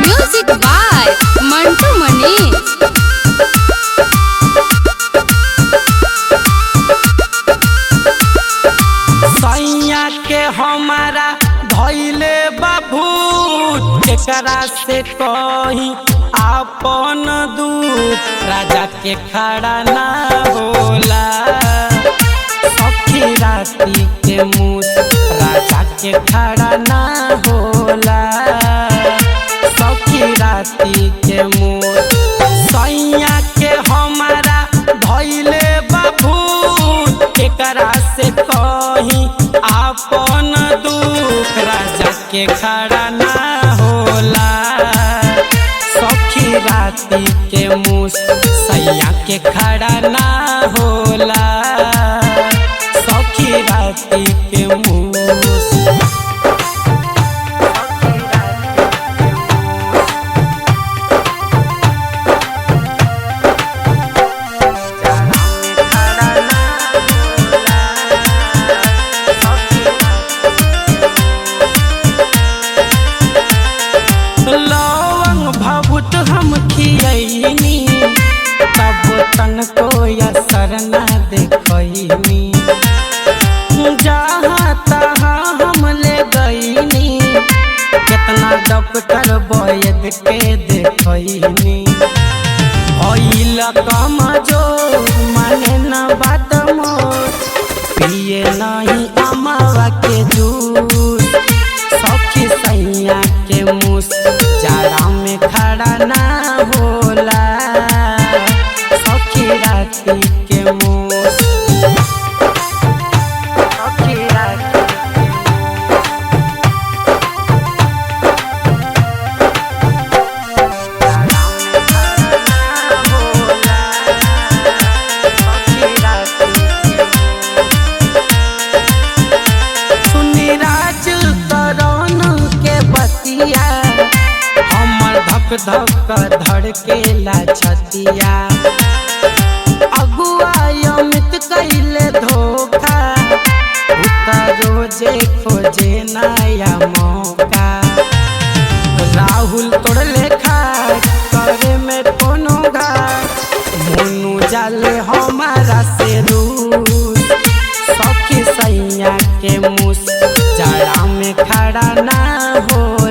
Music by Mantu मनी। सैया के हमारा धैले बाबू केकरा से कही आपन दूत राजा के खड़ा ना होला। सखी राती के मूस राजा के खड़ा ना होला। सखी राती के मूस सैया के हमारा धैले बाबू केकरा से कही आपन दुख राजा के खड़ा ना होला। सखी राती के मूस सैया के खड़ा ना होला। सखी राती के मूस लवंग भभूत हम खियनी तब तन को असर न देखनी। जहाँ तहाँ हम ले गईनी कितना डॉक्टर वैद के देखनी। भइल कमजोर माने न बात मोर पिए नहीं अमावा के जूस। सखी सैया के मूस जाड़ा में खड़ा ना होला। सखी राती के मूस सखी राती हमर धक धक धड़केला छतिया। अगुआ अमित कैले धोखा रोजे खोजे नया मौका। राहुल तोड़ लेखा करे में कोनो घाट मोनू जाले हमारा से रूस। सखी सैया के मूस जाड़ा में खड़ा ना हो